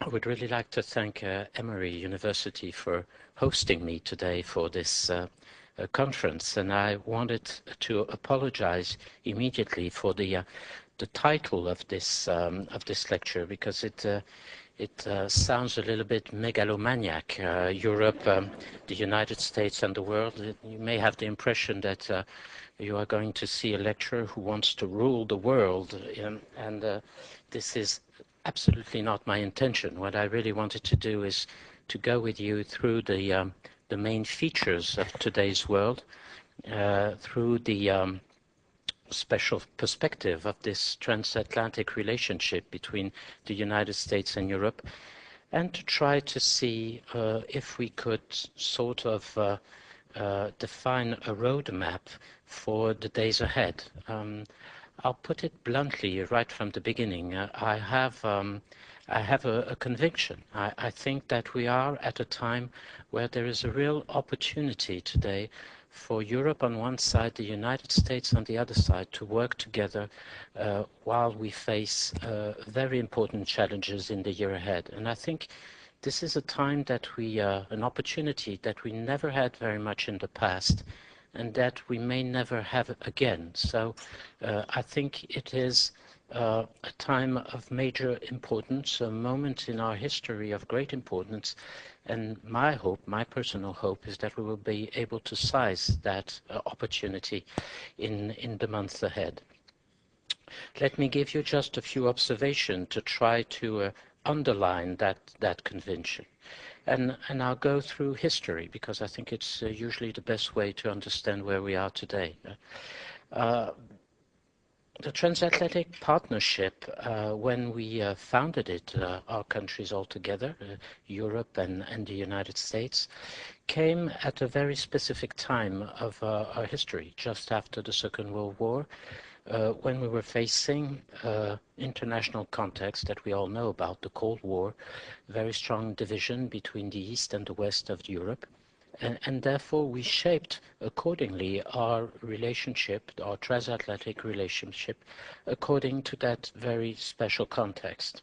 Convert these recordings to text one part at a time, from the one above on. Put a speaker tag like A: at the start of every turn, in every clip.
A: I would really like to thank Emory University for hosting me today for this conference, and I wanted to apologize immediately for the title of this lecture, because it sounds a little bit megalomaniac. Europe, the United States, and the world. You may have the impression that you are going to see a lecturer who wants to rule the world, and this is absolutely not my intention. What I really wanted to do is to go with you through the main features of today's world, through the special perspective of this transatlantic relationship between the United States and Europe, and to try to see if we could sort of define a roadmap for the days ahead. I'll put it bluntly right from the beginning. I have a conviction. I think that we are at a time where there is a real opportunity today for Europe on one side, the United States on the other side, to work together while we face very important challenges in the year ahead. And I think this is a time that an opportunity that we never had very much in the past, and that we may never have again. So I think it is a time of major importance, a moment in our history of great importance, and my hope, my personal hope, is that we will be able to seize that opportunity in the months ahead. Let me give you just a few observations to try to underline that conviction. And I'll go through history, because I think it's usually the best way to understand where we are today. The transatlantic partnership, when we founded it, our countries all together, Europe and the United States, came at a very specific time of our history, just after the Second World War, when we were facing international context that we all know about, the Cold War, very strong division between the East and the West of Europe. And therefore we shaped accordingly our relationship, our transatlantic relationship, according to that very special context.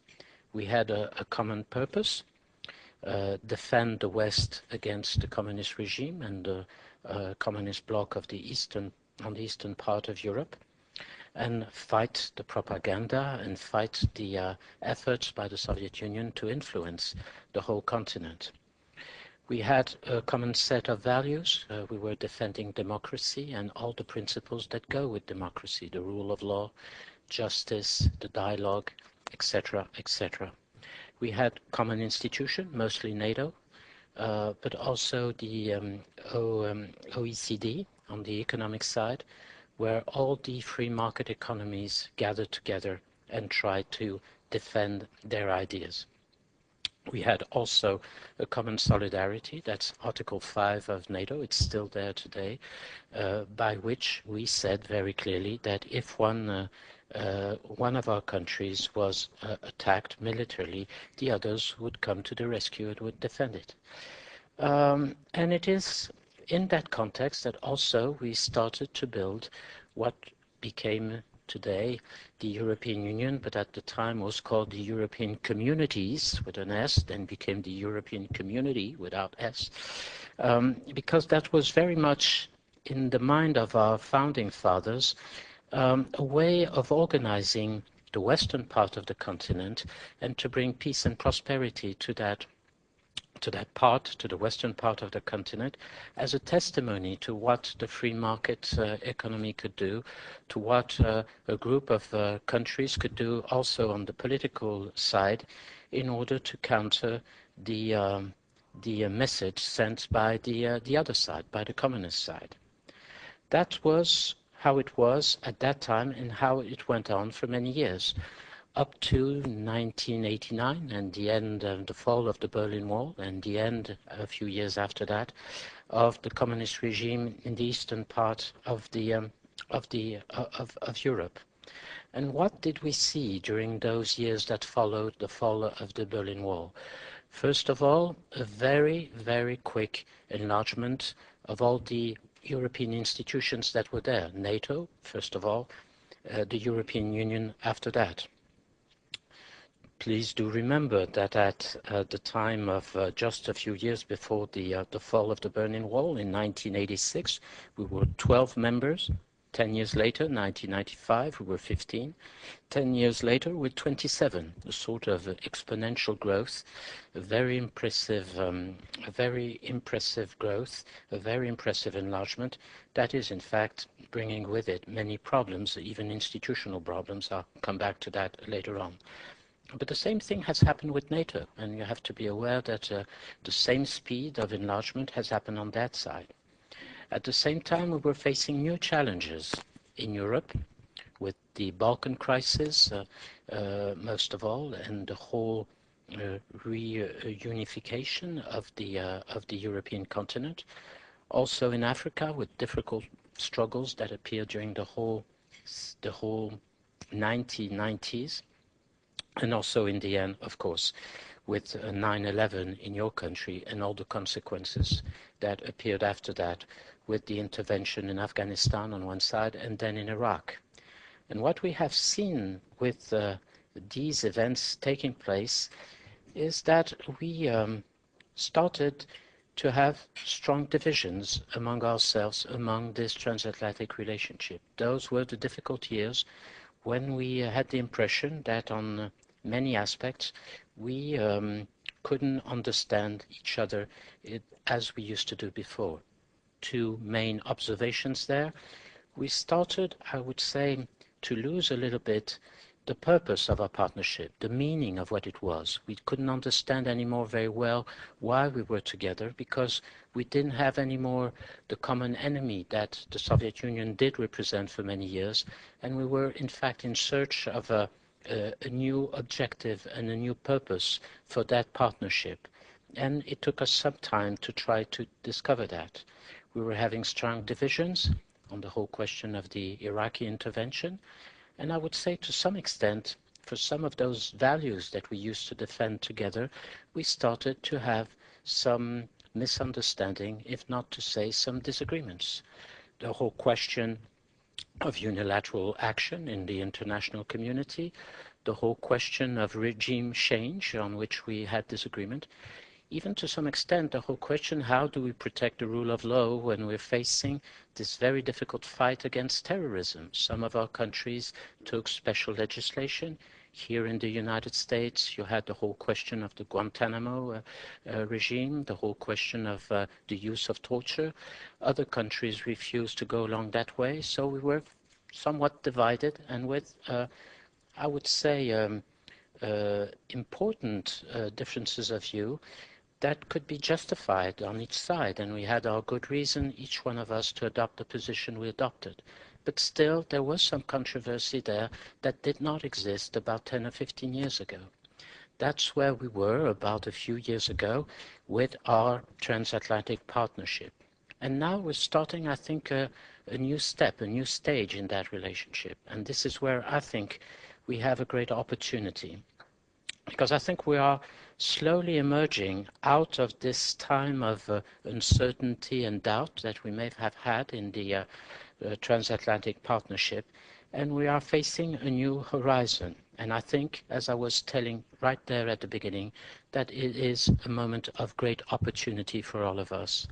A: We had a common purpose, defend the West against the communist regime and the communist bloc of on the eastern part of Europe, and fight the propaganda and fight the efforts by the Soviet Union to influence the whole continent. We had a common set of values. We were defending democracy and all the principles that go with democracy, the rule of law, justice, the dialogue, etc., etc. We had common institution, mostly NATO, but also the OECD on the economic side, where all the free market economies gathered together and tried to defend their ideas. We had also a common solidarity, that's Article 5 of NATO, it's still there today, by which we said very clearly that if one of our countries was attacked militarily, the others would come to the rescue and would defend it. And it is in that context that also we started to build what became today the European Union, but at the time was called the European Communities with an S, then became the European Community without S, because that was very much in the mind of our founding fathers, a way of organizing the western part of the continent and to bring peace and prosperity to the western part of the continent, as a testimony to what the free market economy could do, to what a group of countries could do also on the political side in order to counter the message sent by the other side, by the communist side. That was how it was at that time and how it went on for many years, up to 1989 and the end of the fall of the Berlin Wall and the end, a few years after that, of the communist regime in the eastern part of Europe. And what did we see during those years that followed the fall of the Berlin Wall? First of all, a very, very quick enlargement of all the European institutions that were there. NATO, first of all, the European Union after that. Please do remember that at the time of just a few years before the fall of the Berlin Wall in 1986, we were 12 members. 10 years later, 1995, we were 15. 10 years later, we're 27, a sort of exponential growth, a very impressive growth, a very impressive enlargement that is, in fact, bringing with it many problems, even institutional problems. I'll come back to that later on. But the same thing has happened with NATO, and you have to be aware that the same speed of enlargement has happened on that side. At the same time, we were facing new challenges in Europe, with the Balkan crisis, most of all, and the whole reunification of the European continent. Also in Africa, with difficult struggles that appeared during the whole 1990s, and also in the end, of course, with 9/11 in your country and all the consequences that appeared after that, with the intervention in Afghanistan on one side and then in Iraq. And what we have seen with these events taking place is that we started to have strong divisions among ourselves, among this transatlantic relationship. Those were the difficult years when we had the impression that on many aspects we couldn't understand each other as we used to do before. Two main observations there. We started, I would say, to lose a little bit the purpose of our partnership, the meaning of what it was. We couldn't understand anymore very well why we were together, because we didn't have anymore the common enemy that the Soviet Union did represent for many years, and we were in fact in search of a new objective and a new purpose for that partnership. And it took us some time to try to discover that. We were having strong divisions on the whole question of the Iraqi intervention. And I would say to some extent, for some of those values that we used to defend together, we started to have some misunderstanding, if not to say some disagreements. The whole question of unilateral action in the international community, the whole question of regime change on which we had disagreement, even to some extent the whole question, how do we protect the rule of law when we're facing this very difficult fight against terrorism? Some of our countries took special legislation. Here in the United States, you had the whole question of the Guantanamo regime, the whole question of the use of torture. Other countries refused to go along that way, so we were somewhat divided, and with, I would say, important differences of view that could be justified on each side, and we had our good reason, each one of us, to adopt the position we adopted. But still, there was some controversy there that did not exist about 10 or 15 years ago. That's where we were about a few years ago with our transatlantic partnership. And now we're starting, I think, a new step, a new stage in that relationship. And this is where I think we have a great opportunity, because I think we are slowly emerging out of this time of uncertainty and doubt that we may have had in the transatlantic partnership, and we are facing a new horizon. And I think, as I was telling right there at the beginning, that it is a moment of great opportunity for all of us.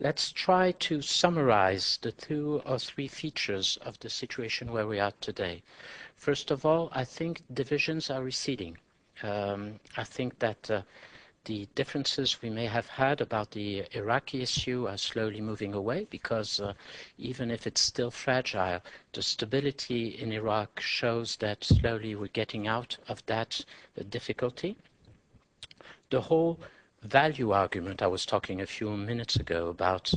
A: Let's try to summarize the 2 or 3 features of the situation where we are today. First of all, I think divisions are receding. I think that the differences we may have had about the Iraqi issue are slowly moving away, because even if it's still fragile, the stability in Iraq shows that slowly we're getting out of that difficulty. The whole value argument I was talking a few minutes ago about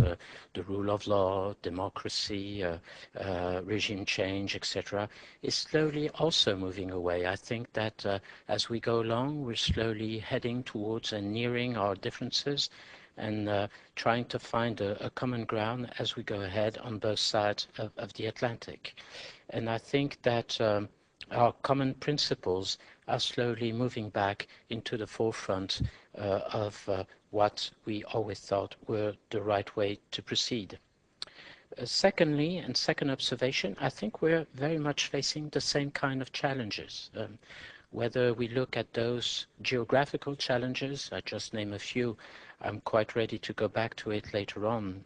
A: the rule of law, democracy, regime change, etc., is slowly also moving away. I think that as we go along, we're slowly heading towards and nearing our differences and trying to find a common ground as we go ahead on both sides of the Atlantic. And I think that our common principles are slowly moving back into the forefront of what we always thought were the right way to proceed. Secondly, and second observation, I think we're very much facing the same kind of challenges. Whether we look at those geographical challenges, I just name a few. I'm quite ready to go back to it later on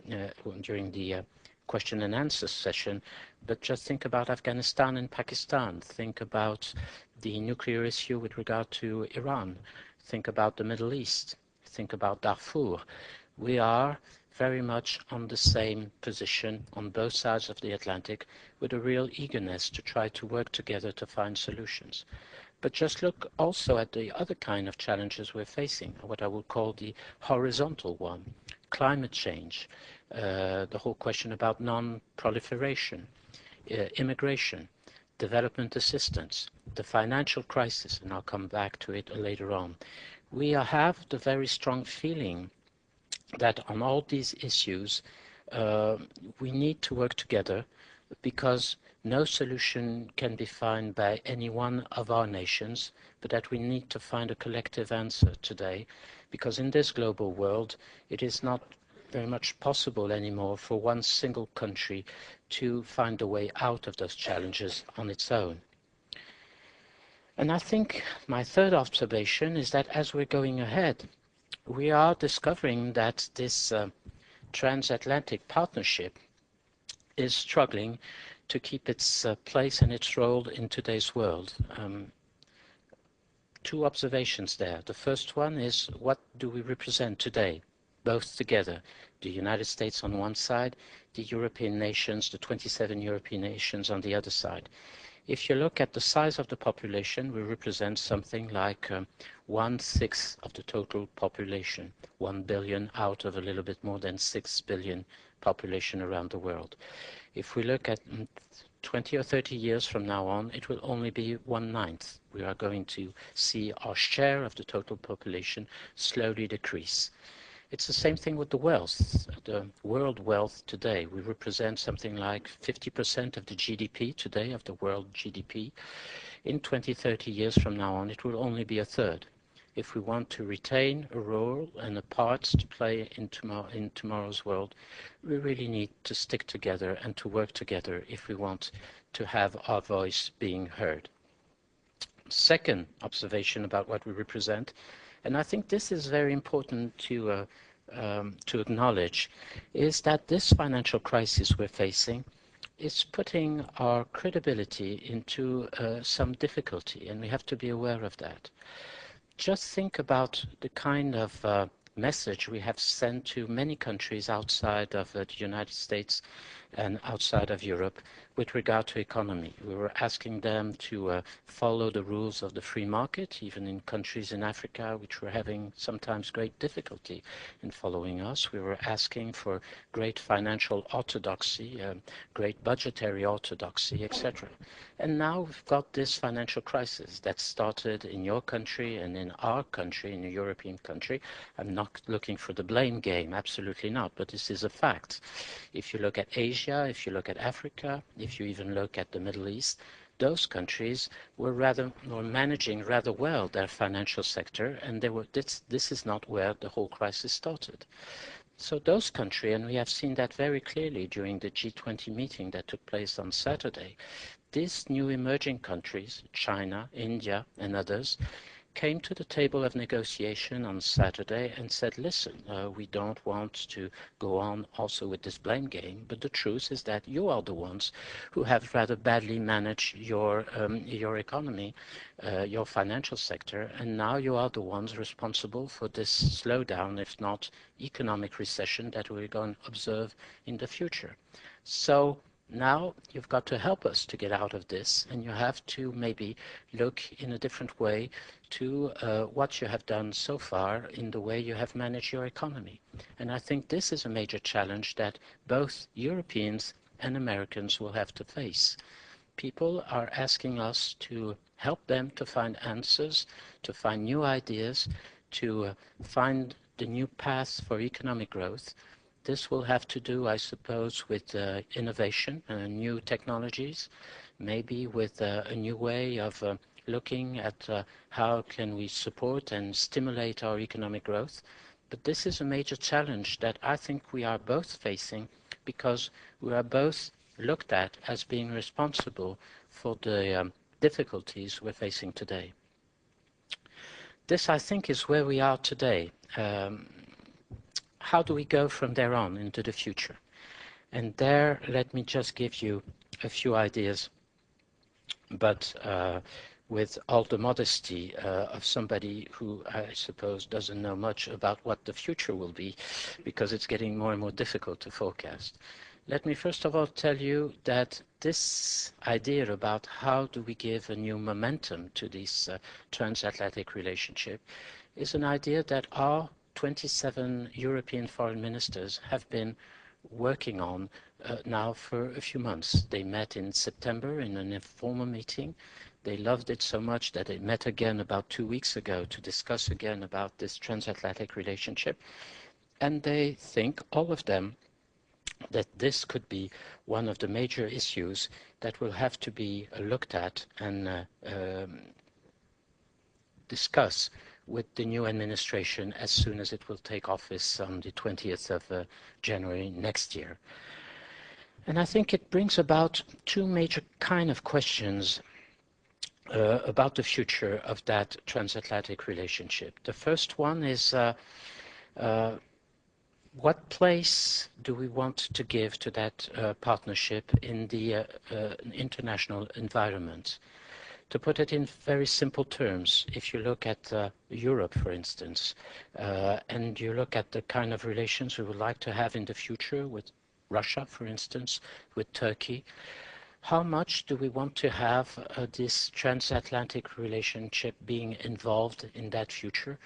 A: during the question and answer session, but just think about Afghanistan and Pakistan. Think about the nuclear issue with regard to Iran. Think about the Middle East. Think about Darfur. We are very much on the same position on both sides of the Atlantic, with a real eagerness to try to work together to find solutions. But just look also at the other kind of challenges we're facing, what I would call the horizontal one: climate change, the whole question about non-proliferation, immigration, development assistance, the financial crisis, and I'll come back to it later on. We have the very strong feeling that on all these issues, we need to work together, because no solution can be found by any one of our nations, but that we need to find a collective answer today, because in this global world, it is not very much possible anymore for one single country to find a way out of those challenges on its own. And I think my third observation is that as we're going ahead, we are discovering that this transatlantic partnership is struggling to keep its place and its role in today's world. Two observations there. The first one is, what do we represent today, both together? The United States on one side, the European nations, the 27 European nations on the other side. If you look at the size of the population, we represent something like 1/6 of the total population, 1 billion out of a little bit more than 6 billion population around the world. If we look at 20 or 30 years from now on, it will only be 1/9. We are going to see our share of the total population slowly decrease. It's the same thing with the wealth, the world wealth today. We represent something like 50% of the GDP today, of the world GDP. In 20, 30 years from now on, it will only be a third. If we want to retain a role and a part to play in tomorrow's world, we really need to stick together and to work together if we want to have our voice being heard. Second observation about what we represent, and I think this is very important to acknowledge, is that this financial crisis we're facing is putting our credibility into some difficulty, and we have to be aware of that. Just think about the kind of message we have sent to many countries outside of the United States and outside of Europe with regard to economy. We were asking them to follow the rules of the free market, even in countries in Africa which were having sometimes great difficulty in following us. We were asking for great financial orthodoxy, great budgetary orthodoxy, etc. And now we've got this financial crisis that started in your country and in our country, in a European country. I'm not looking for the blame game, absolutely not, but this is a fact. If you look at Asia, if you look at Africa, if you even look at the Middle East, those countries were managing rather well their financial sector, and this is not where the whole crisis started. So those countries, and we have seen that very clearly during the G20 meeting that took place on Saturday, these new emerging countries, China, India, and others, came to the table of negotiation on Saturday and said, listen, we don't want to go on also with this blame game, but the truth is that you are the ones who have rather badly managed your economy, your financial sector, and now you are the ones responsible for this slowdown, if not economic recession, that we're going to observe in the future. So now you've got to help us to get out of this, and you have to maybe look in a different way to what you have done so far in the way you have managed your economy. And I think this is a major challenge that both Europeans and Americans will have to face. People are asking us to help them to find answers, to find new ideas, to find the new paths for economic growth. This will have to do, I suppose, with innovation, new technologies, maybe with a new way of looking at how can we support and stimulate our economic growth. But this is a major challenge that I think we are both facing, because we are both looked at as being responsible for the difficulties we're facing today. This, I think, is where we are today. How do we go from there on into the future? And there, let me just give you a few ideas, but with all the modesty of somebody who, I suppose, doesn't know much about what the future will be, because it's getting more and more difficult to forecast. Let me first of all tell you that this idea about how do we give a new momentum to this transatlantic relationship is an idea that our 27 European foreign ministers have been working on now for a few months. They met in September in an informal meeting. They loved it so much that they met again about 2 weeks ago to discuss again about this transatlantic relationship. And they think, all of them, that this could be one of the major issues that will have to be looked at and discuss with the new administration as soon as it will take office on the 20th of January next year. And I think it brings about two major kind of questions about the future of that transatlantic relationship. The first one is what place do we want to give to that partnership in the international environment? To put it in very simple terms, if you look at Europe, for instance, and you look at the kind of relations we would like to have in the future with Russia, for instance, with Turkey, how much do we want to have this transatlantic relationship being involved in that future?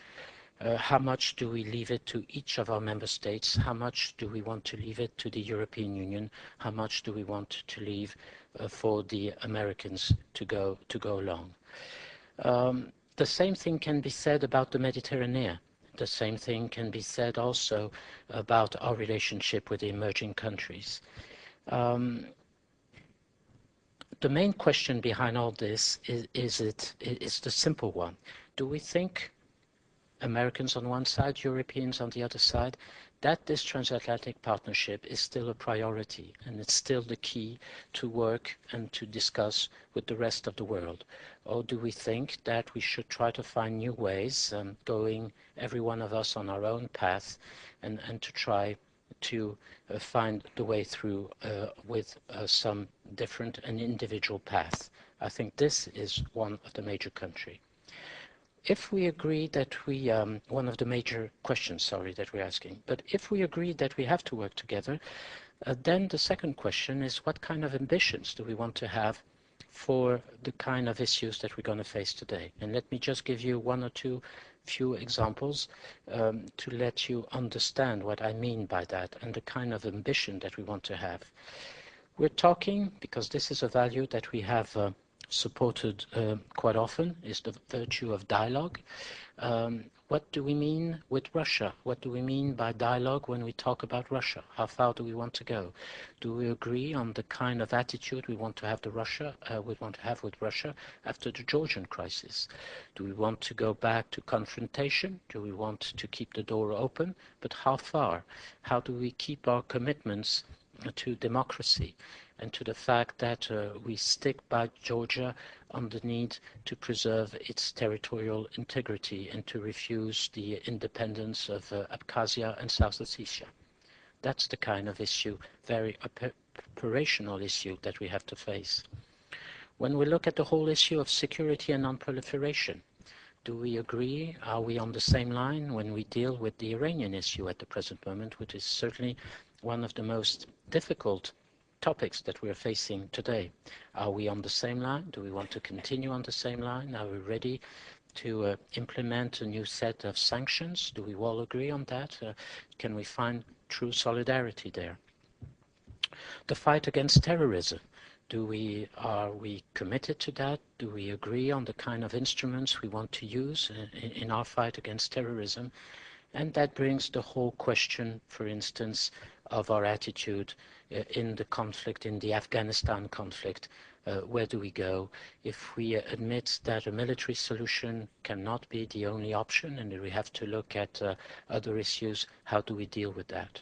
A: How much do we leave it to each of our member states? How much do we want to leave it to the European Union? How much do we want to leave for the Americans to go along? The same thing can be said about the Mediterranean. The same thing can be said also about our relationship with the emerging countries. The main question behind all this is the simple one. Do we think, Americans on one side, Europeans on the other side, that this transatlantic partnership is still a priority and it's still the key to work and to discuss with the rest of the world? Or do we think that we should try to find new ways, going every one of us on our own path, and to try to find the way through with some different and individual paths? I think this is one of the major countries. If we agree that we, one of the major questions, sorry, that we're asking, but if we agree that we have to work together, then the second question is what kind of ambitions do we want to have for the kind of issues that we're going to face today? And let me just give you one or two few examples to let you understand what I mean by that and the kind of ambition that we want to have. We're talking, because this is a value that we have supported quite often, is the virtue of dialogue. What do we mean with Russia? What do we mean by dialogue when we talk about Russia? How far do we want to go? Do we agree on the kind of attitude we want to have with Russia after the Georgian crisis? Do we want to go back to confrontation? Do we want to keep the door open? But how far? How do we keep our commitments to democracy and to the fact that we stick by Georgia on the need to preserve its territorial integrity and to refuse the independence of Abkhazia and South Ossetia? That's the kind of issue, very operational issue, that we have to face. When we look at the whole issue of security and non-proliferation, do we agree? Are we on the same line when we deal with the Iranian issue at the present moment, which is certainly one of the most difficult topics that we're facing today? Are we on the same line? Do we want to continue on the same line? Are we ready to implement a new set of sanctions? Do we all agree on that? Can we find true solidarity there? The fight against terrorism. Are we committed to that? Do we agree on the kind of instruments we want to use in our fight against terrorism? And that brings the whole question, for instance, of our attitude in the conflict, in the Afghanistan conflict. Where do we go? If we admit that a military solution cannot be the only option and we have to look at other issues, how do we deal with that?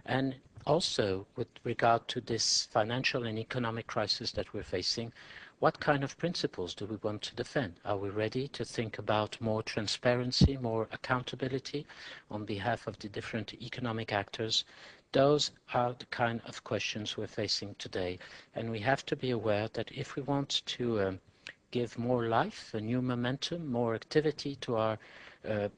A: And also, with regard to this financial and economic crisis that we're facing, what kind of principles do we want to defend? Are we ready to think about more transparency, more accountability on behalf of the different economic actors? Those are the kind of questions we're facing today, and we have to be aware that if we want to give more life, a new momentum, more activity to our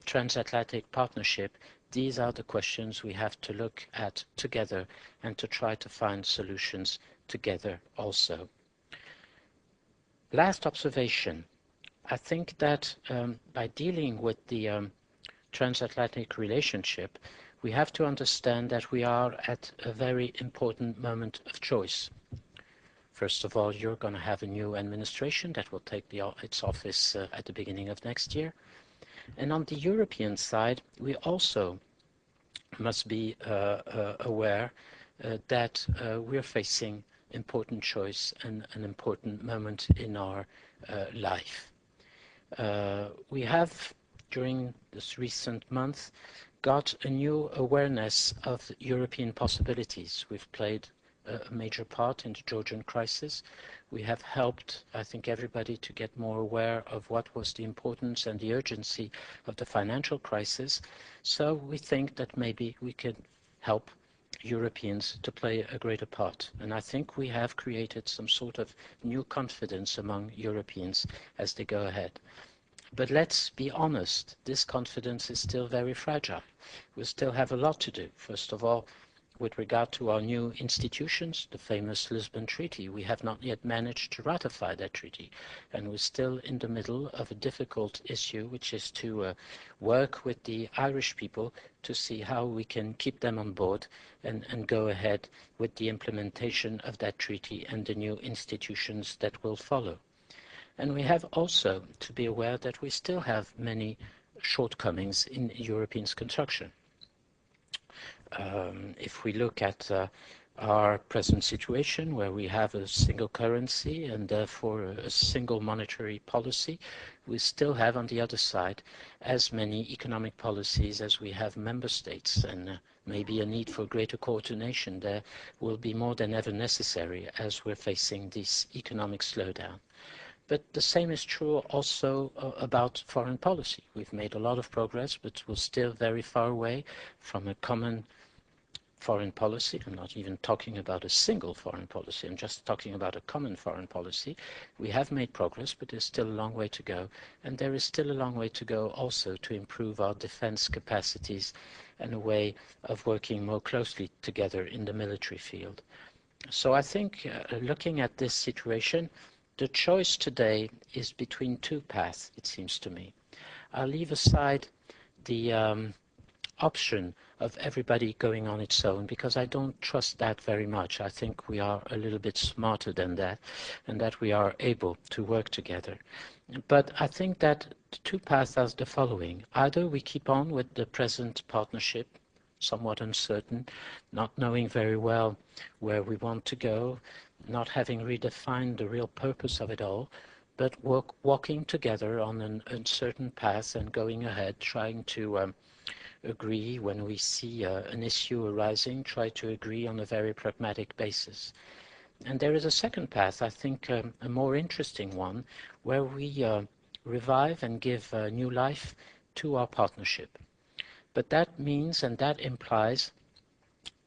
A: transatlantic partnership, these are the questions we have to look at together and to try to find solutions together also. Last observation. I think that by dealing with the transatlantic relationship, we have to understand that we are at a very important moment of choice. First of all, you're going to have a new administration that will take its office at the beginning of next year. And on the European side, we also must be aware that we're facing important choice and an important moment in our life. We have, during this recent month, got a new awareness of European possibilities. We've played a major part in the Georgian crisis. We have helped, I think, everybody to get more aware of what was the importance and the urgency of the financial crisis. So we think that maybe we could help Europeans to play a greater part. And I think we have created some sort of new confidence among Europeans as they go ahead. But let's be honest, this confidence is still very fragile. We still have a lot to do. First of all, with regard to our new institutions, the famous Lisbon Treaty, we have not yet managed to ratify that treaty. And we're still in the middle of a difficult issue, which is to work with the Irish people to see how we can keep them on board and go ahead with the implementation of that treaty and the new institutions that will follow. And we have also to be aware that we still have many shortcomings in European construction. If we look at our present situation, where we have a single currency and therefore a single monetary policy, we still have on the other side as many economic policies as we have member states, and maybe a need for greater coordination there will be more than ever necessary as we're facing this economic slowdown. But the same is true also about foreign policy. We've made a lot of progress, but we're still very far away from a common foreign policy. I'm not even talking about a single foreign policy. I'm just talking about a common foreign policy. We have made progress, but there's still a long way to go. And there is still a long way to go also to improve our defense capacities and a way of working more closely together in the military field. So I think looking at this situation, the choice today is between two paths, it seems to me. I'll leave aside the option of everybody going on its own, because I don't trust that very much. I think we are a little bit smarter than that, and that we are able to work together. But I think that the two paths are the following. Either we keep on with the present partnership, somewhat uncertain, not knowing very well where we want to go, not having redefined the real purpose of it all, but walking together on an uncertain path and going ahead, trying to agree when we see an issue arising, try to agree on a very pragmatic basis. And there is a second path, I think a more interesting one, where we revive and give new life to our partnership. But that means and that implies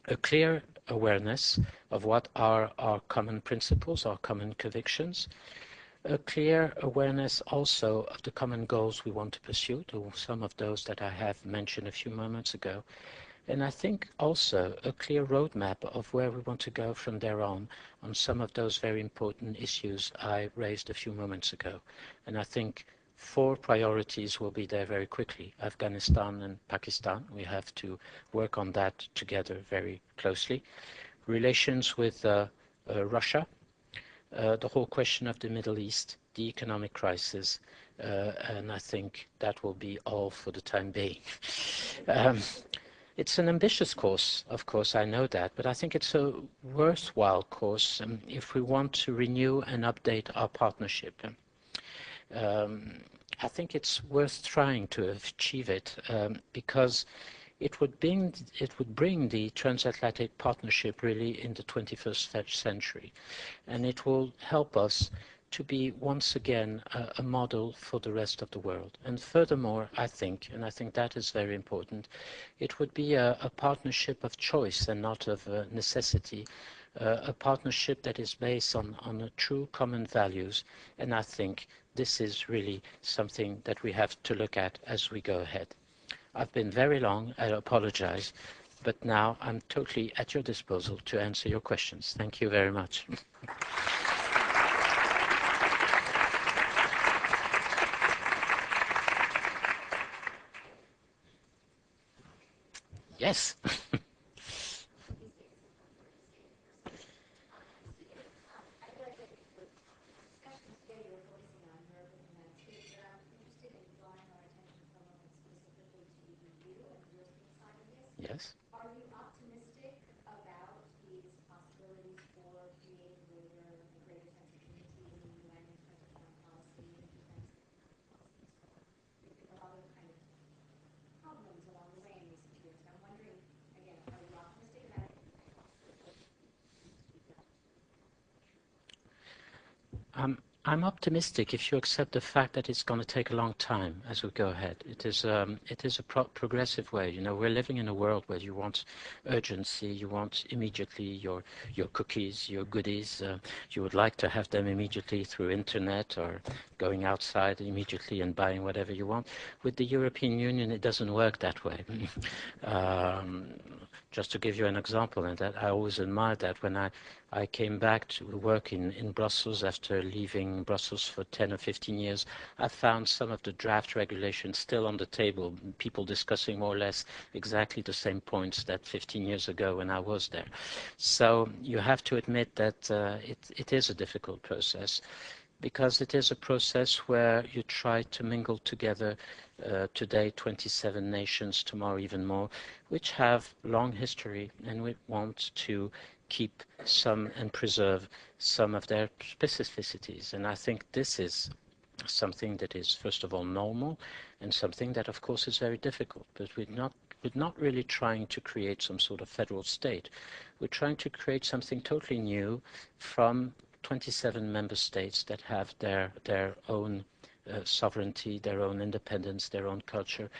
A: a clear awareness of what are our common principles, our common convictions, a clear awareness also of the common goals we want to pursue, some of those that I have mentioned a few moments ago. And I think also a clear roadmap of where we want to go from there on some of those very important issues I raised a few moments ago. And I think 4 priorities will be there very quickly. Afghanistan and Pakistan, we have to work on that together very closely. Relations with Russia, the whole question of the Middle East, the economic crisis, and I think that will be all for the time being. It's an ambitious course, of course, I know that, but I think it's a worthwhile course if we want to renew and update our partnership. I think it's worth trying to achieve it because it would bring the transatlantic partnership really in the 21st century, and it will help us to be once again a model for the rest of the world. And furthermore, I think, and I think that is very important, it would be a partnership of choice and not of necessity, a partnership that is based on a true common values. And I think this is really something that we have to look at as we go ahead. I've been very long, I apologize, but now I'm totally at your disposal to answer your questions. Thank you very much. Yes. Yes.
B: Are you optimistic about these possibilities for creating greater sense of unity in the UN in terms of foreign policy and defense policies? There were other kind of problems along the way in recent years. I'm wondering, again, are you optimistic about it?
A: I'm optimistic if you accept the fact that it's going to take a long time as we go ahead. It is a progressive way. You know, we're living in a world where you want urgency, you want immediately your cookies, your goodies. You would like to have them immediately through internet or going outside immediately and buying whatever you want. With the European Union, it doesn't work that way. Just to give you an example, and that I always admired that when I came back to work in Brussels after leaving Brussels for 10 or 15 years, I found some of the draft regulations still on the table, people discussing more or less exactly the same points that 15 years ago when I was there. So you have to admit that it is a difficult process, because it is a process where you try to mingle together today 27 nations, tomorrow even more, which have long history, and we want to keep some and preserve some of their specificities. And I think this is something that is, first of all, normal, and something that, of course, is very difficult. But we're not really trying to create some sort of federal state. We're trying to create something totally new from 27 member states that have their own sovereignty, their own independence, their own culture,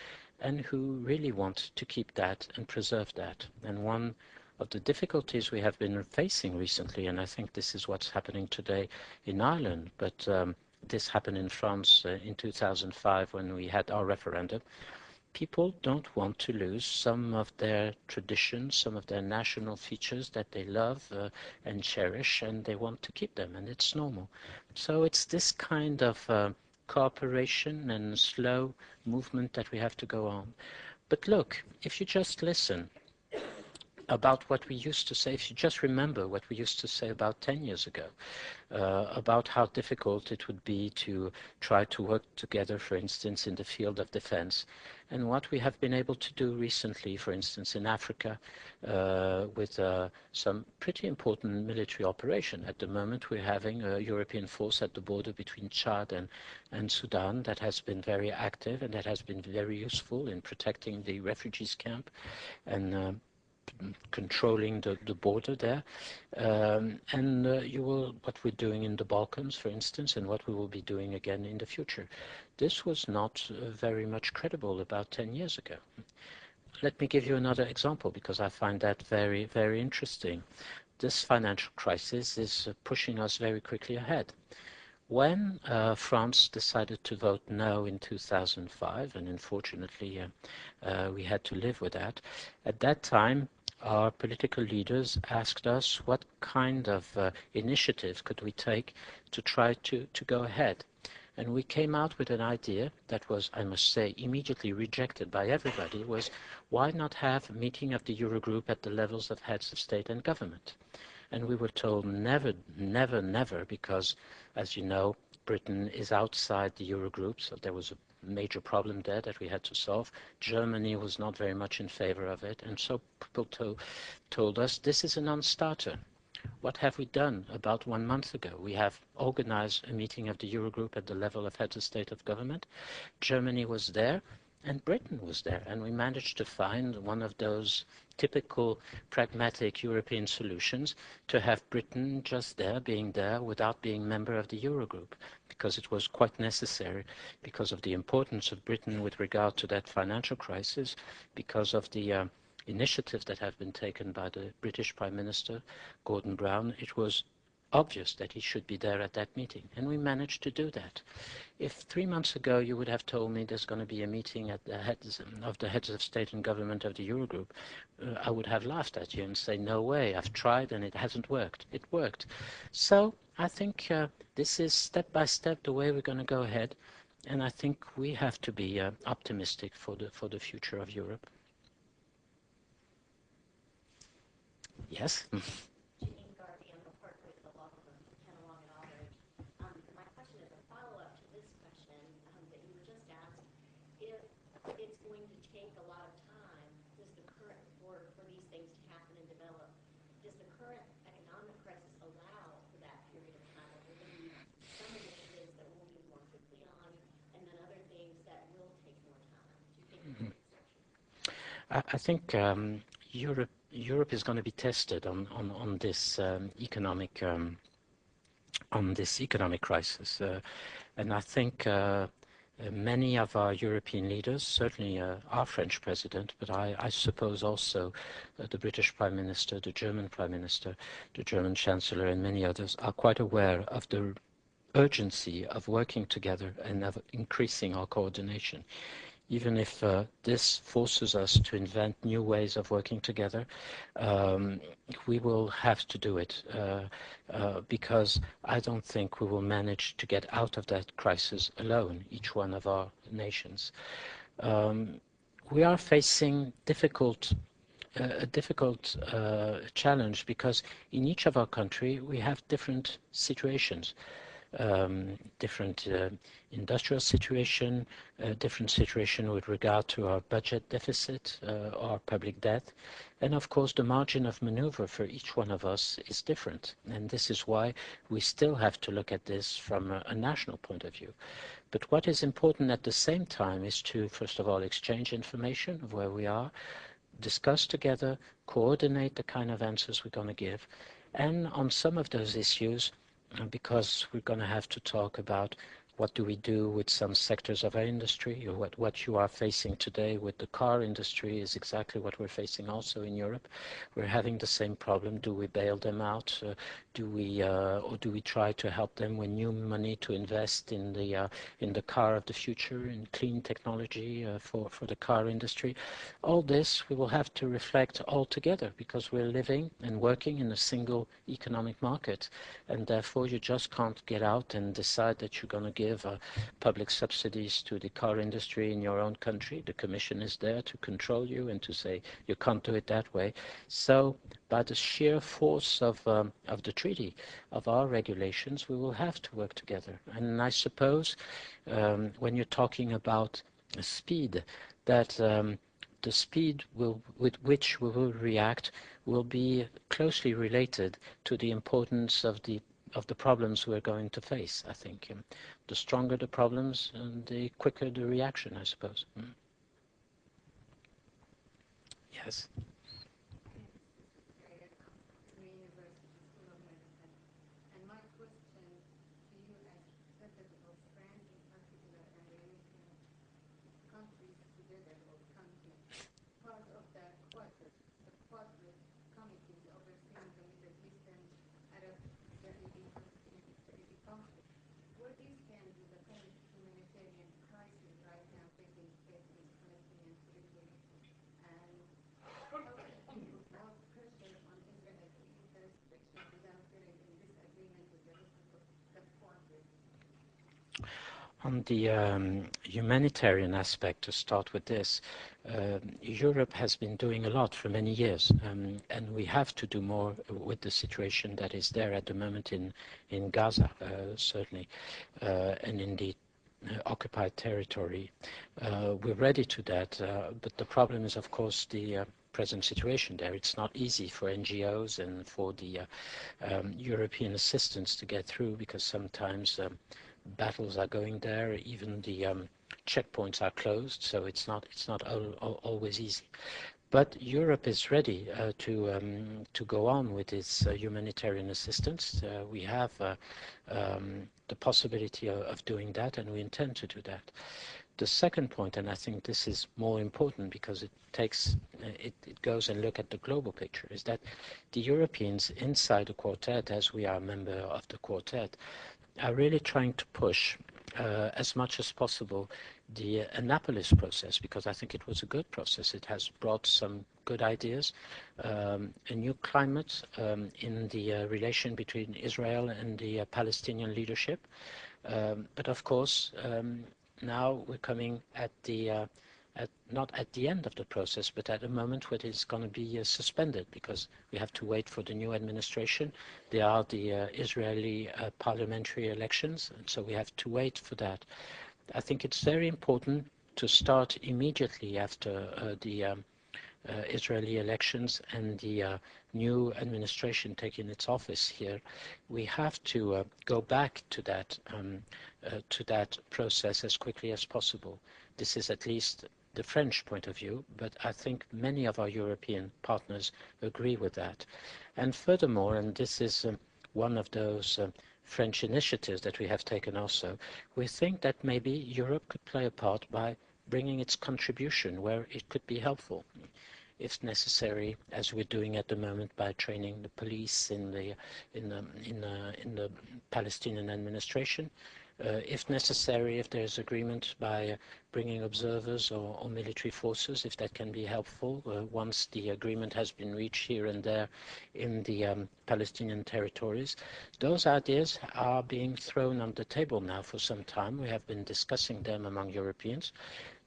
A: and who really want to keep that and preserve that. And one of the difficulties we have been facing recently, and I think this is what's happening today in Ireland, but this happened in France in 2005 when we had our referendum. People don't want to lose some of their traditions, some of their national features that they love and cherish, and they want to keep them, and it's normal. So it's this kind of cooperation and slow movement that we have to go on. But look, if you just listen about what we used to say, if you just remember what we used to say about 10 years ago, about how difficult it would be to try to work together, for instance, in the field of defense, and what we have been able to do recently, for instance, in Africa, with some pretty important military operation. At the moment, we're having a European force at the border between Chad and Sudan that has been very active and that has been very useful in protecting the refugees camp and controlling the border there. What we're doing in the Balkans, for instance, and what we will be doing again in the future. This was not very much credible about 10 years ago. Let me give you another example, because I find that very, very interesting. This financial crisis is pushing us very quickly ahead. When France decided to vote no in 2005, and unfortunately we had to live with that, at that time our political leaders asked us what kind of initiatives could we take to try to go ahead. And we came out with an idea that was, I must say, immediately rejected by everybody, was why not have a meeting of the Eurogroup at the levels of heads of state and government? And we were told never, never, never, because, as you know, Britain is outside the Eurogroup, so there was a major problem there that we had to solve. Germany was not very much in favor of it, and so people told us this is a non-starter. What have we done? About 1 month ago, we have organized a meeting of the Eurogroup at the level of heads of state of government. Germany was there. and Britain was there, and we managed to find one of those typical pragmatic European solutions to have Britain just there, being there without being member of the Eurogroup, because it was quite necessary, because of the importance of Britain with regard to that financial crisis, because of the initiatives that have been taken by the British Prime Minister, Gordon Brown. It was obvious that he should be there at that meeting, and we managed to do that. If 3 months ago you would have told me there's going to be a meeting at the heads of state and government of the Eurogroup, I would have laughed at you and say, no way, I've tried and it hasn't worked. It worked. So I think this is step by step the way we're going to go ahead, and I think we have to be optimistic for the future of Europe. Yes?
B: My question is a follow-up to this question that you were just asked. If it's going to take a lot of time, does the current for these things to happen and develop, does the current economic crisis allow for that period of time? Or will there be some initiatives that will move more quickly on, and then other things that will take more time? Do you think it's an exception?
A: I think Europe is going to be tested on this economic crisis, and I think many of our European leaders, certainly our French president, but I suppose also the British Prime Minister, the German Prime Minister, the German Chancellor, and many others are quite aware of the urgency of working together and of increasing our coordination. Even if this forces us to invent new ways of working together, we will have to do it because I don't think we will manage to get out of that crisis alone, each one of our nations. We are facing a difficult challenge because in each of our country we have different situations. Different industrial situation, different situation with regard to our budget deficit, our public debt, and of course the margin of maneuver for each one of us is different, and this is why we still have to look at this from a national point of view. But what is important at the same time is to, first of all, exchange information of where we are, discuss together, coordinate the kind of answers we're going to give, and on some of those issues, because we're going to have to talk about what do we do with some sectors of our industry, or what you are facing today with the car industry is exactly what we're facing also in Europe. We're having the same problem. Do we bail them out? Or do we try to help them with new money to invest in the car of the future, in clean technology for the car industry? All this we will have to reflect all together because we're living and working in a single economic market, and therefore you just can't get out and decide that you're going to give public subsidies to the car industry in your own country. The Commission is there to control you and to say you can't do it that way. So by the sheer force of the treaty, of our regulations, we will have to work together. And I suppose when you're talking about speed, that the speed with which we will react will be closely related to the importance of the problems we're going to face, I think. The stronger the problems, the quicker the reaction, I suppose. Yes.
B: What is can do the current humanitarian crisis right now taking place in Palestinian territory, and how can we put more pressure on Israel to ease the restrictions without getting in disagreement with the rest of the quadrant?
A: On the humanitarian aspect, to start with this, Europe has been doing a lot for many years, and we have to do more with the situation that is there at the moment in Gaza, certainly, and in the occupied territory. We're ready to that, but the problem is, of course, the present situation there. It's not easy for NGOs and for the European assistance to get through because sometimes battles are going there. Even checkpoints are closed, so it's not always easy. But Europe is ready to go on with its humanitarian assistance. We have the possibility of doing that, and we intend to do that. The second point, and I think this is more important because it takes it goes and look at the global picture, is that the Europeans inside the quartet, as we are a member of the quartet, are really trying to push as much as possible the Annapolis process, because I think it was a good process. It has brought some good ideas, a new climate in the relation between Israel and the Palestinian leadership. But of course, now we're coming at the not at the end of the process, but at a moment where it's going to be suspended, because we have to wait for the new administration. There are the Israeli parliamentary elections, and so we have to wait for that. I think it's very important to start immediately after the Israeli elections and the new administration taking its office here. We have to go back to that process as quickly as possible. This is at least the French point of view, but I think many of our European partners agree with that. And furthermore, and this is one of those French initiatives that we have taken also, we think that maybe Europe could play a part by bringing its contribution where it could be helpful, if necessary, as we're doing at the moment by training the police in the Palestinian administration. If necessary, if there's agreement, by bringing observers or military forces, if that can be helpful, once the agreement has been reached here and there in the Palestinian territories. Those ideas are being thrown on the table now for some time. We have been discussing them among Europeans.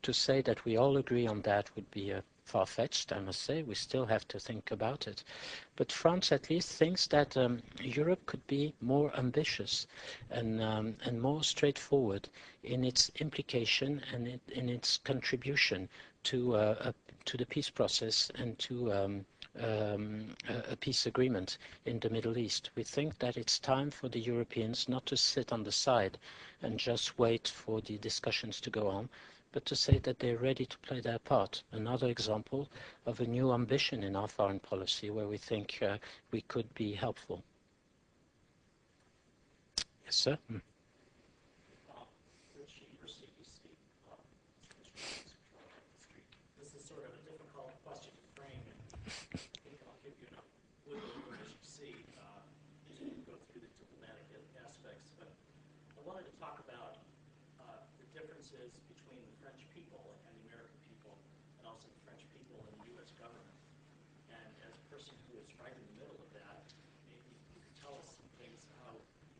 A: To say that we all agree on that would be far-fetched, I must say. We still have to think about it. But France at least thinks that Europe could be more ambitious and more straightforward in its implication and in its contribution to the peace process and to a peace agreement in the Middle East. We think that it's time for the Europeans not to sit on the side and just wait for the discussions to go on, but to say that they're ready to play their part. Another example of a new ambition in our foreign policy where we think we could be helpful. Yes, sir?
C: This is sort of a difficult question to frame, and I think I'll give you enough wiggle room as you see as you go through the diplomatic aspects. But I wanted to talk about the differences between the French people and the American people, and also the French people and the U.S. government. And as a person who is right in the middle of that, maybe you could tell us some things, how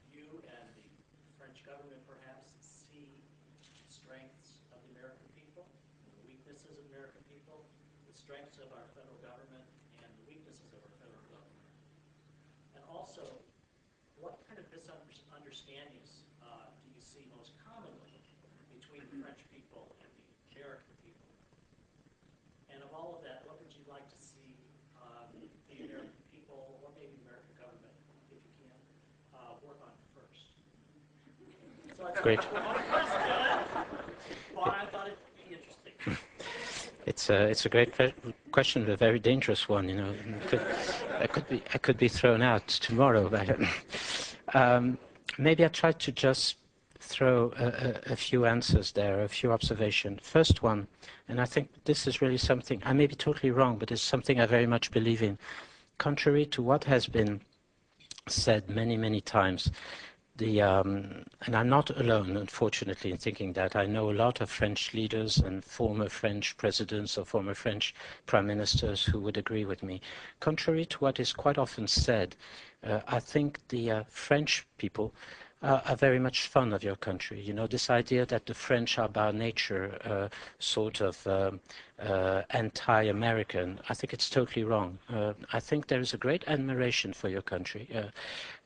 C: you and the French government perhaps see the strengths of the American people, the weaknesses of American people, the strengths of our federal government, and the weaknesses of our federal government. And also, what kind of misunderstandings do you see most commonly between the French people and the American people? And of all of that, what would you like to see the American people, or maybe the American government, if you can, work on first? So
A: Great.
C: Well, I thought it'd be interesting.
A: It's a great question, a very dangerous one. You know, I could be thrown out tomorrow. But maybe I try to just throw a few answers there, a few observations. First one, and I think this is really something, I may be totally wrong, but it's something I very much believe in. Contrary to what has been said many, many times, and I'm not alone, unfortunately, in thinking that. I know a lot of French leaders and former French presidents or former French prime ministers who would agree with me. Contrary to what is quite often said, I think the French people are very much fond of your country. You know, this idea that the French are by nature sort of anti-American, I think it's totally wrong. I think there is a great admiration for your country,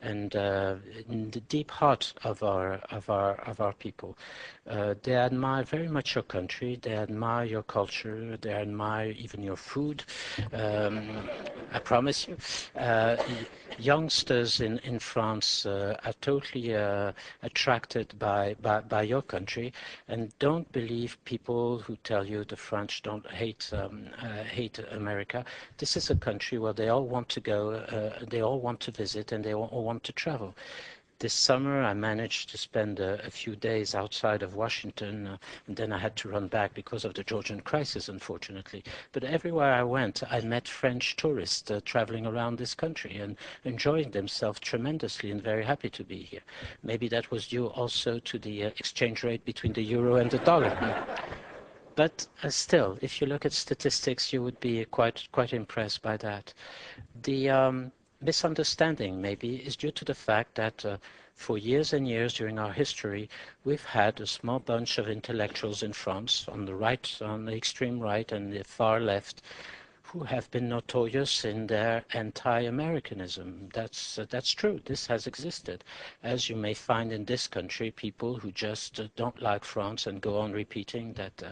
A: and in the deep heart of our people, they admire very much your country. They admire your culture. They admire even your food. I promise you. Youngsters in France are totally attracted by your country, and don't believe people who tell you the French don't hate America. This is a country where they all want to go, they all want to visit, and they all want to travel. This summer, I managed to spend a few days outside of Washington, and then I had to run back because of the Georgian crisis, unfortunately. But everywhere I went, I met French tourists traveling around this country and enjoying themselves tremendously and very happy to be here. Maybe that was due also to the exchange rate between the euro and the dollar. But still, if you look at statistics, you would be quite impressed by that. The misunderstanding maybe is due to the fact that for years and years during our history, we've had a small bunch of intellectuals in France on the right, on the extreme right and the far left, who have been notorious in their anti-Americanism. That's true. This has existed. As you may find in this country, people who just don't like France and go on repeating that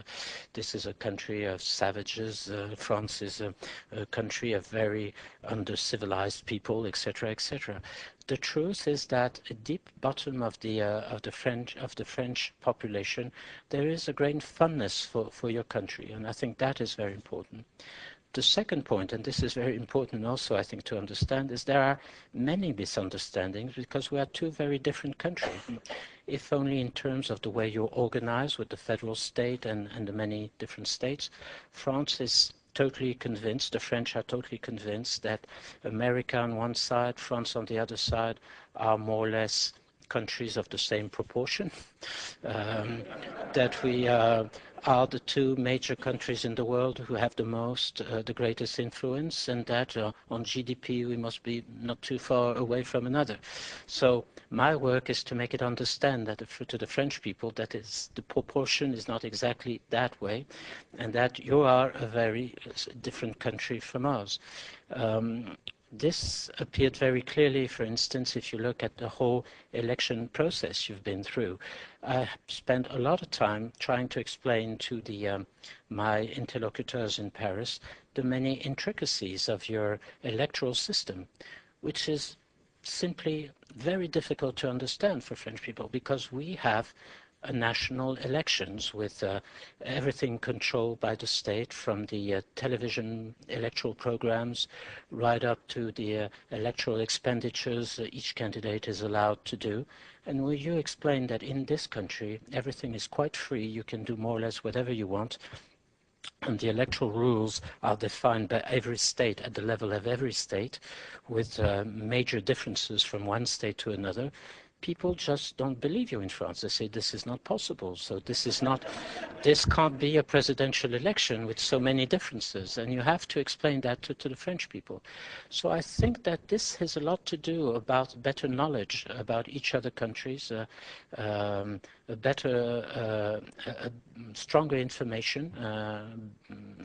A: this is a country of savages, France is a country of very under-civilized people, etc., etc. The truth is that at deep bottom of the French population, there is a great fondness for your country, and I think that is very important. The second point, and this is very important also, I think, to understand, is there are many misunderstandings because we are two very different countries. If only in terms of the way you're organized with the federal state and the many different states. France is totally convinced, the French are totally convinced that America on one side, France on the other side, are more or less countries of the same proportion, that we are the two major countries in the world who have the greatest influence, and that on GDP we must be not too far away from another. So my work is to make it understand that to the French people that the proportion is not exactly that way, and that you are a very different country from ours. This appeared very clearly, for instance, if you look at the whole election process you've been through. I spent a lot of time trying to explain to my interlocutors in Paris the many intricacies of your electoral system, which is simply very difficult to understand for French people because we have national elections with everything controlled by the state, from the television electoral programs right up to the electoral expenditures each candidate is allowed to do. And will you explain that in this country everything is quite free, you can do more or less whatever you want, and the electoral rules are defined by every state at the level of every state, with major differences from one state to another. People just don't believe you in France. They say this is not possible. So this can't be a presidential election with so many differences. And you have to explain that to the French people. So I think that this has a lot to do about better knowledge about each other countries, stronger information,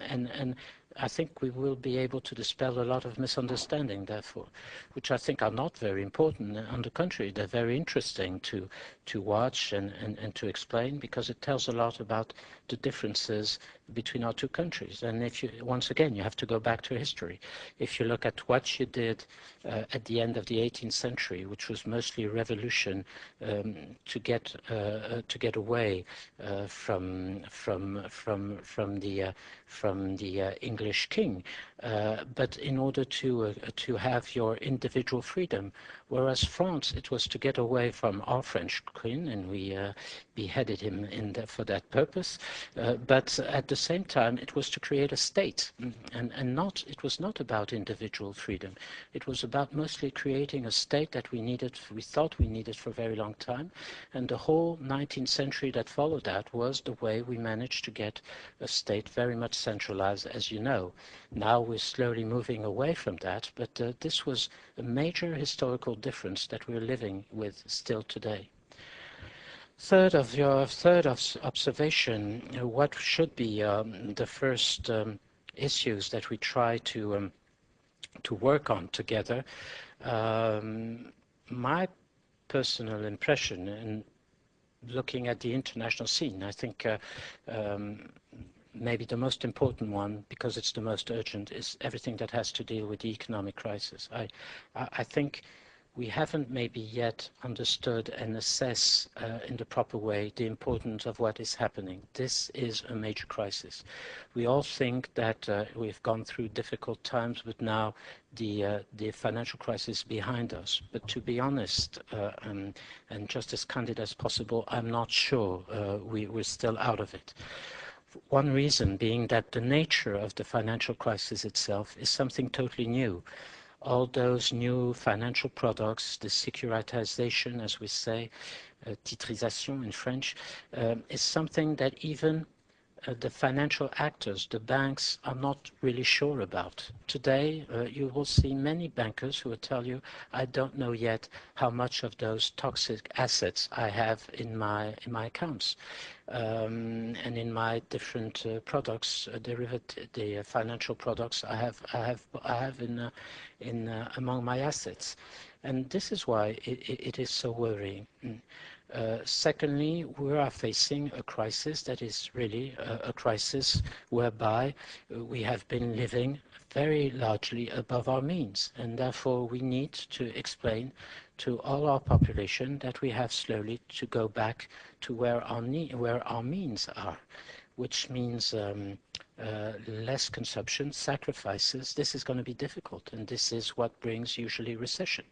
A: and I think we will be able to dispel a lot of misunderstanding, therefore, which I think are not very important. On the contrary, they're very interesting to watch and to explain, because it tells a lot about the differences between our two countries. And if you, once again, you have to go back to history. If you look at what you did at the end of the 18th century, which was mostly a revolution to get away from the English king, but in order to have your individual freedom, whereas France, it was to get away from our French queen, and we beheaded him for that purpose. But at the same time, it was to create a state, and it was not about individual freedom. It was about mostly creating a state that we thought we needed for a very long time. And the whole 19th century that followed that was the way we managed to get a state very much centralized, as you know. Now we're slowly moving away from that, but this was a major historical difference that we're living with still today. Third observation, what should be the first issues that we try to work on together? My personal impression, in looking at the international scene, I think maybe the most important one, because it's the most urgent, is everything that has to deal with the economic crisis. I think we haven't maybe yet understood and assess in the proper way the importance of what is happening. This is a major crisis. We all think that we've gone through difficult times, but now the financial crisis behind us. But to be honest, and just as candid as possible, I'm not sure we're still out of it. One reason being that the nature of the financial crisis itself is something totally new. All those new financial products, the securitization, as we say, titrisation in French, is something that even the financial actors, the banks, are not really sure about. Today, you will see many bankers who will tell you, I don't know yet how much of those toxic assets I have in my accounts. And in my different products, the financial products I have in among my assets, and this is why it is so worrying. Secondly, we are facing a crisis that is really a crisis whereby we have been living very largely above our means, and therefore we need to explain to all our population that we have slowly to go back to where our means are, which means less consumption, sacrifices. This is going to be difficult, and this is what brings usually recession.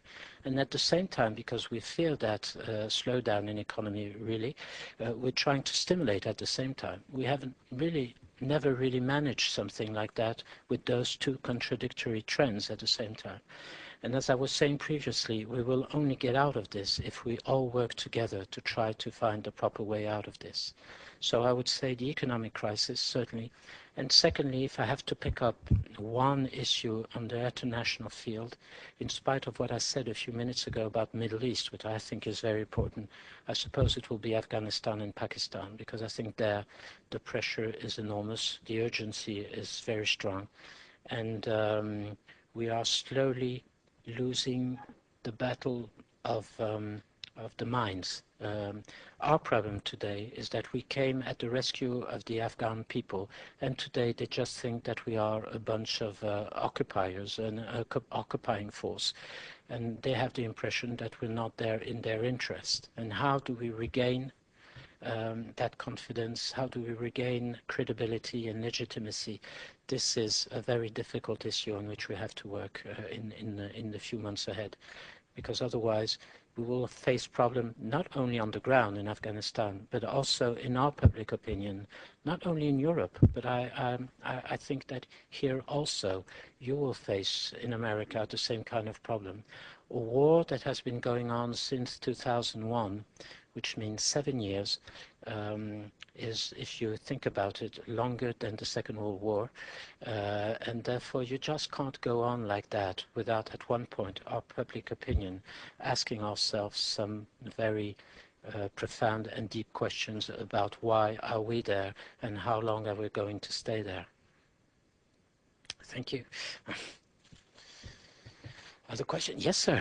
A: And at the same time, because we feel that slowdown in economy really, we're trying to stimulate at the same time. We haven't really never really managed something like that with those two contradictory trends at the same time. And as I was saying previously, we will only get out of this if we all work together to try to find the proper way out of this. So I would say the economic crisis, certainly. And secondly, if I have to pick up one issue on the international field, in spite of what I said a few minutes ago about Middle East, which I think is very important, I suppose it will be Afghanistan and Pakistan, because I think there the pressure is enormous, the urgency is very strong, and we are slowly losing the battle of the minds. Our problem today is that we came at the rescue of the Afghan people, and today they just think that we are a bunch of occupiers and occupying force, and they have the impression that we're not there in their interest. And how do we regain that confidence? How do we regain credibility and legitimacy? This is a very difficult issue on which we have to work in the few months ahead, because otherwise we will face problem not only on the ground in Afghanistan, but also in our public opinion, not only in Europe, but I think that here also you will face in America the same kind of problem. A war that has been going on since 2001, which means 7 years, is, if you think about it, longer than the Second World War, and therefore you just can't go on like that without at one point our public opinion asking ourselves some very profound and deep questions about why are we there and how long are we going to stay there. Thank you. Other question? Yes, sir.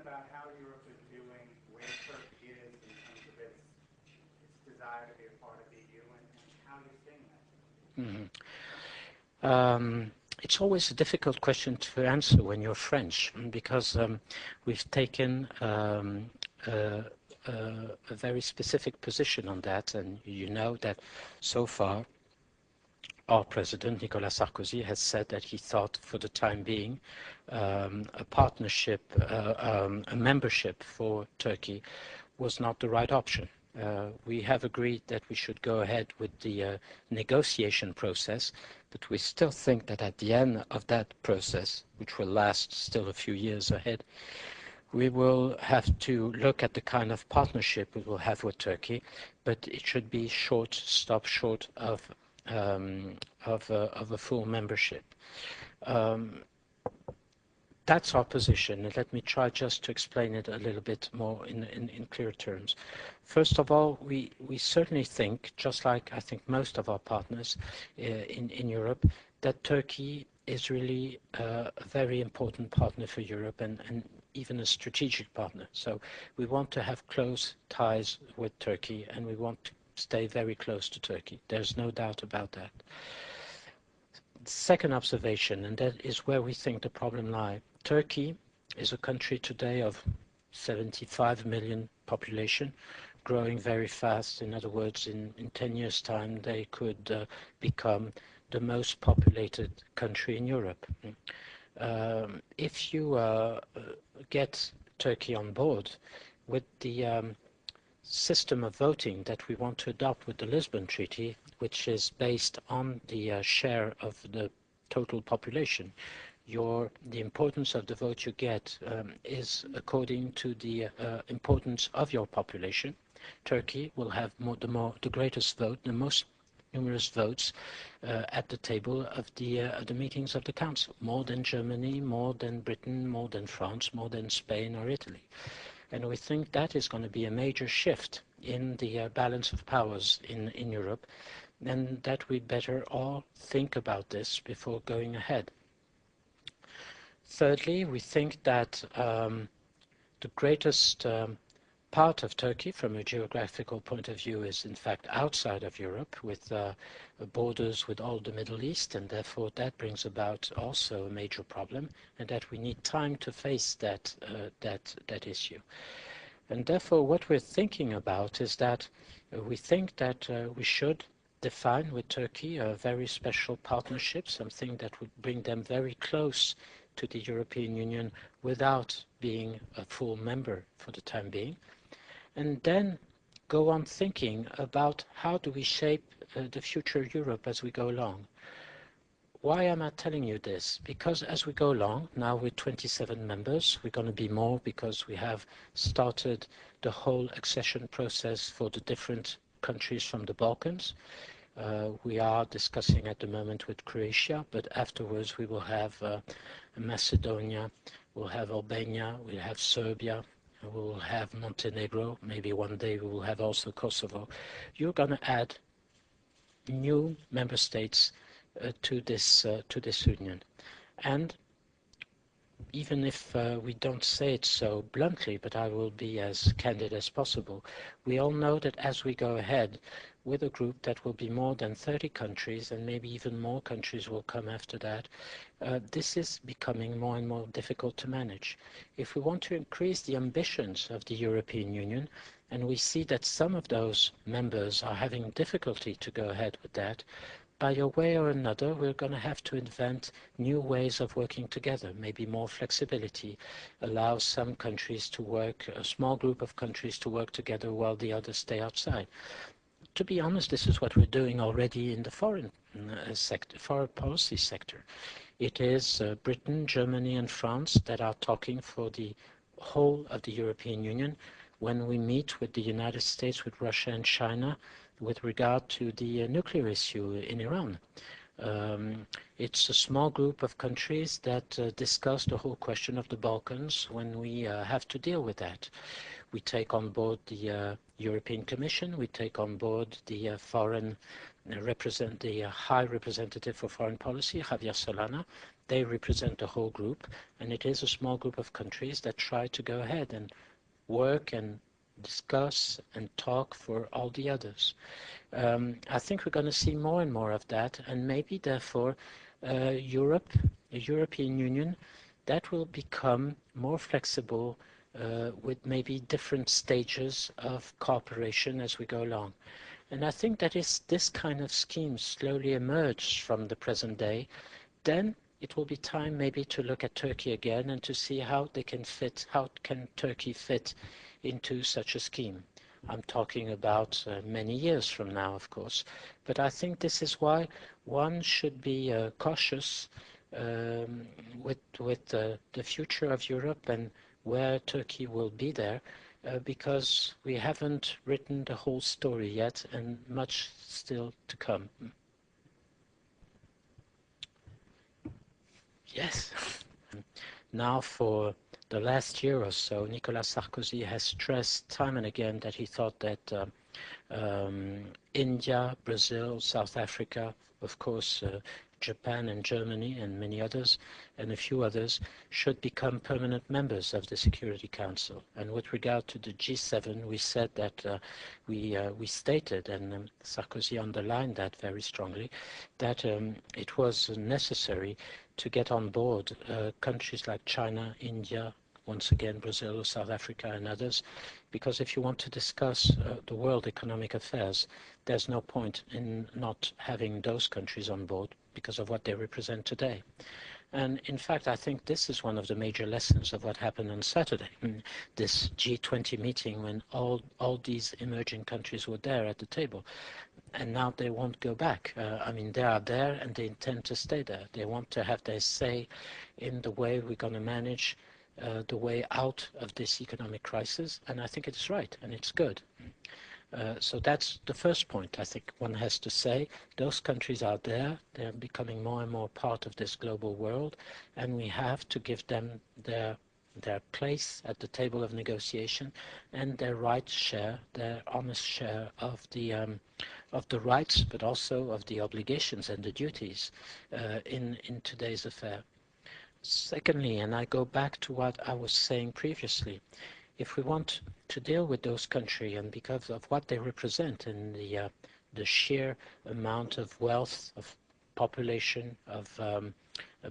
D: About how Europe is viewing where Turkey is in terms of its desire to be a part of the EU, and how you're seeing that.
A: It's always a difficult question to answer when you're French, because we've taken a very specific position on that, and you know that so far our president, Nicolas Sarkozy, has said that he thought for the time being a partnership, a membership for Turkey was not the right option. We have agreed that we should go ahead with the negotiation process, but we still think that at the end of that process, which will last still a few years ahead, we will have to look at the kind of partnership we will have with Turkey, but it should be stop short of a full membership. That's our position, and let me try just to explain it a little bit more in clear terms. First of all, we certainly think, just like I think most of our partners in Europe, that Turkey is really a very important partner for Europe, and even a strategic partner. So we want to have close ties with Turkey, and we want to stay very close to Turkey. There's no doubt about that. Second observation, and that is where we think the problem lies. Turkey is a country today of 75 million population, growing very fast. In other words, in 10 years' time, they could become the most populated country in Europe. If you get Turkey on board with the system of voting that we want to adopt with the Lisbon Treaty, which is based on the share of the total population, the importance of the vote you get is according to the importance of your population. Turkey will have the greatest vote, the most numerous votes at the table of the meetings of the Council, more than Germany, more than Britain, more than France, more than Spain or Italy. And we think that is going to be a major shift in the balance of powers in Europe, and that we better all think about this before going ahead. Thirdly, we think that the greatest part of Turkey from a geographical point of view is in fact outside of Europe, with borders with all the Middle East, and therefore that brings about also a major problem, and that we need time to face that issue. And therefore what we're thinking about is that we think that we should define with Turkey a very special partnership, something that would bring them very close to the European Union without being a full member for the time being, and then go on thinking about how do we shape the future Europe as we go along. Why am I telling you this? Because as we go along, now with 27 members, we're going to be more because we have started the whole accession process for the different countries from the Balkans. We are discussing at the moment with Croatia, but afterwards we will have Macedonia, we'll have Albania, we'll have Serbia, we will have Montenegro, maybe one day we will have also Kosovo. You're going to add new member states to this union. And even if we don't say it so bluntly, but I will be as candid as possible, we all know that as we go ahead with a group that will be more than 30 countries, and maybe even more countries will come after that, this is becoming more and more difficult to manage. If we want to increase the ambitions of the European Union, and we see that some of those members are having difficulty to go ahead with that, by a way or another, we're going to have to invent new ways of working together, maybe more flexibility, allow some countries to work, a small group of countries to work together while the others stay outside. To be honest, this is what we're doing already in the foreign policy sector. It is Britain, Germany and France that are talking for the whole of the European Union when we meet with the United States, with Russia and China, with regard to the nuclear issue in Iran. It's a small group of countries that discuss the whole question of the Balkans when we have to deal with that. We take on board the European Commission, we take on board the the High Representative for Foreign Policy, Javier Solana. They represent the whole group, and it is a small group of countries that try to go ahead and work and discuss and talk for all the others. I think we're going to see more and more of that, and maybe therefore Europe, the European Union, that will become more flexible with maybe different stages of cooperation as we go along. And I think that is this kind of scheme slowly emerged from the present day. Then it will be time maybe to look at Turkey again and to see how they can fit, how can Turkey fit into such a scheme. I'm talking about many years from now, of course, but I think this is why one should be cautious with the future of Europe and where Turkey will be there, because we haven't written the whole story yet and much still to come. Yes. Now for the last year or so, Nicolas Sarkozy has stressed time and again that he thought that India, Brazil, South Africa, of course Japan and Germany and many others, and a few others, should become permanent members of the Security Council. And with regard to the G7, we said that we stated, and Sarkozy underlined that very strongly, that it was necessary to get on board countries like China, India, once again Brazil, South Africa and others, because if you want to discuss the world economic affairs, there's no point in not having those countries on board because of what they represent today. And in fact, I think this is one of the major lessons of what happened on Saturday, this G20 meeting when all these emerging countries were there at the table. And now they won't go back. I mean, they are there and they intend to stay there. They want to have their say in the way we're going to manage the way out of this economic crisis, and I think it's right and it's good. So that's the first point I think one has to say. Those countries are there, they're becoming more and more part of this global world, and we have to give them their place at the table of negotiation and their right share, their honest share of the rights, but also of the obligations and the duties in today's affair. Secondly, and I go back to what I was saying previously, if we want to deal with those countries and because of what they represent and the sheer amount of wealth, of population, of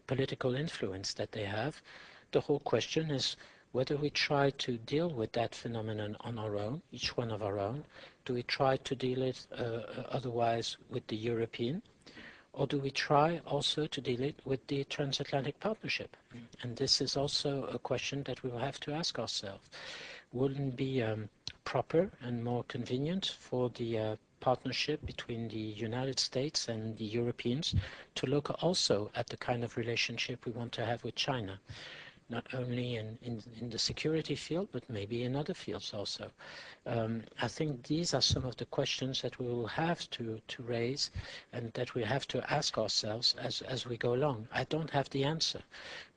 A: political influence that they have, the whole question is whether we try to deal with that phenomenon on our own, each one of our own. Do we try to deal it otherwise with the European? Or do we try also to deal it with the transatlantic partnership? And this is also a question that we will have to ask ourselves. Wouldn't it be proper and more convenient for the partnership between the United States and the Europeans to look also at the kind of relationship we want to have with China? Not only in the security field, but maybe in other fields also. I think these are some of the questions that we will have to raise and that we have to ask ourselves as we go along. I don't have the answer,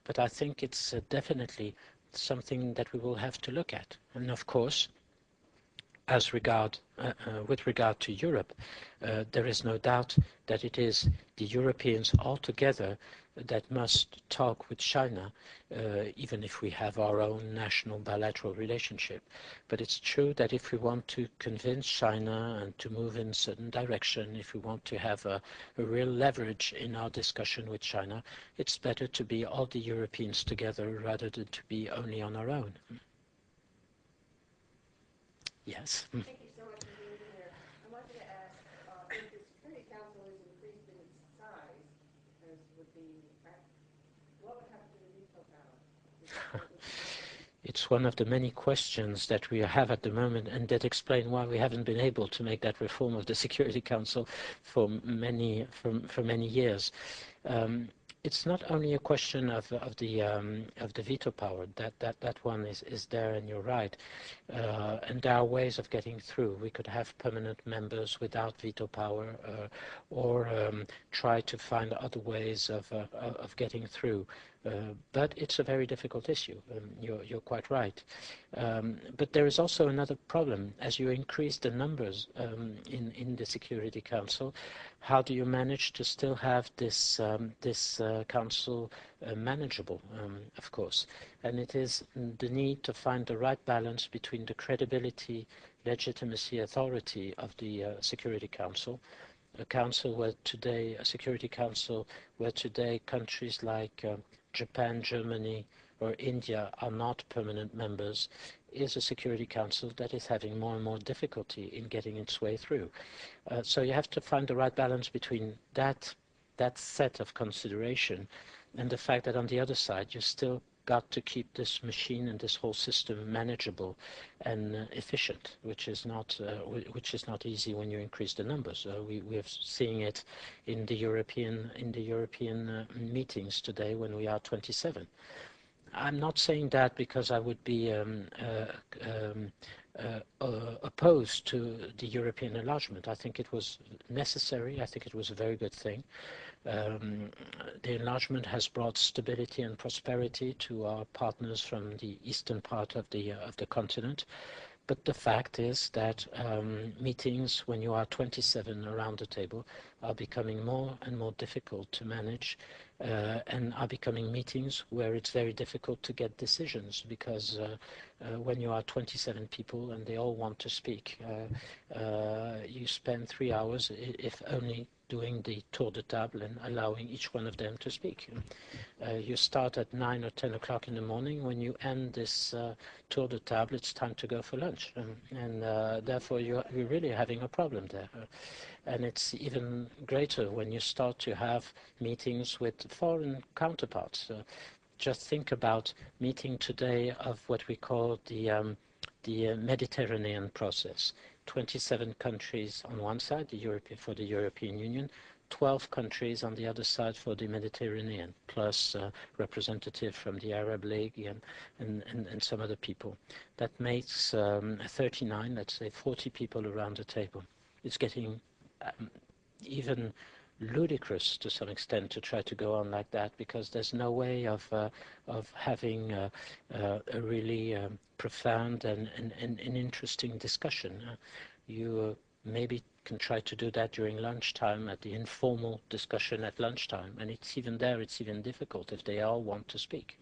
A: but I think it's definitely something that we will have to look at. And of course, with regard to Europe, there is no doubt that it is the Europeans altogether that must talk with China, even if we have our own national bilateral relationship. But it's true that if we want to convince China and to move in a certain direction, if we want to have a real leverage in our discussion with China, it's better to be all the Europeans together rather than to be only on our own. Yes.
E: Thank you so much for being here. I wanted to ask if the Security Council is increased in its size, as would be, what would happen to the veto power?
A: It's one of the many questions that we have at the moment, and that explain why we haven't been able to make that reform of the Security Council for many years. It's not only a question of the veto power. That one is there, and you're right. And there are ways of getting through. We could have permanent members without veto power, or try to find other ways of getting through. But it's a very difficult issue. You're quite right. But there is also another problem. As you increase the numbers in the Security Council, how do you manage to still have this council manageable, of course? And it is the need to find the right balance between the credibility, legitimacy, authority of the Security Council, a Security Council where today countries like Japan, Germany, or India are not permanent members, is a Security Council that is having more and more difficulty in getting its way through. So you have to find the right balance between that set of consideration and the fact that on the other side you still got to keep this machine and this whole system manageable and efficient, which is not easy when you increase the numbers. We're seeing it in the European meetings today when we are 27. I'm not saying that because I would be opposed to the European enlargement. I think it was necessary. I think it was a very good thing. The enlargement has brought stability and prosperity to our partners from the eastern part of the continent. But the fact is that meetings, when you are 27 around the table, are becoming more and more difficult to manage, and are becoming meetings where it's very difficult to get decisions, because when you are 27 people and they all want to speak, you spend 3 hours, if only, doing the tour de table and allowing each one of them to speak. You start at 9 or 10 o'clock in the morning. When you end this tour de table, it's time to go for lunch. And therefore, you're really having a problem there. And it's even greater when you start to have meetings with foreign counterparts. Just think about meeting today of what we call the Mediterranean process. 27 countries on one side, for the European Union, 12 countries on the other side for the Mediterranean, plus representative from the Arab League and some other people. That makes 39, let's say 40 people around the table. It's getting even ludicrous to some extent to try to go on like that, because there's no way of having a really profound and interesting discussion. You maybe can try to do that during lunchtime, at the informal discussion at lunchtime, and it's even difficult if they all want to speak.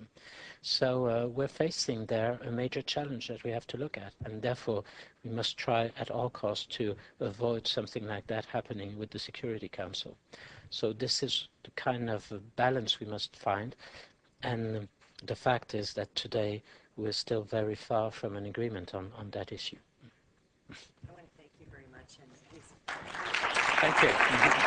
A: So we're facing there a major challenge that we have to look at, and therefore we must try at all costs to avoid something like that happening with the Security Council. So this is the kind of balance we must find, and the fact is that today we're still very far from an agreement on that issue.
F: I want to thank you very much, and please.
A: Thank you.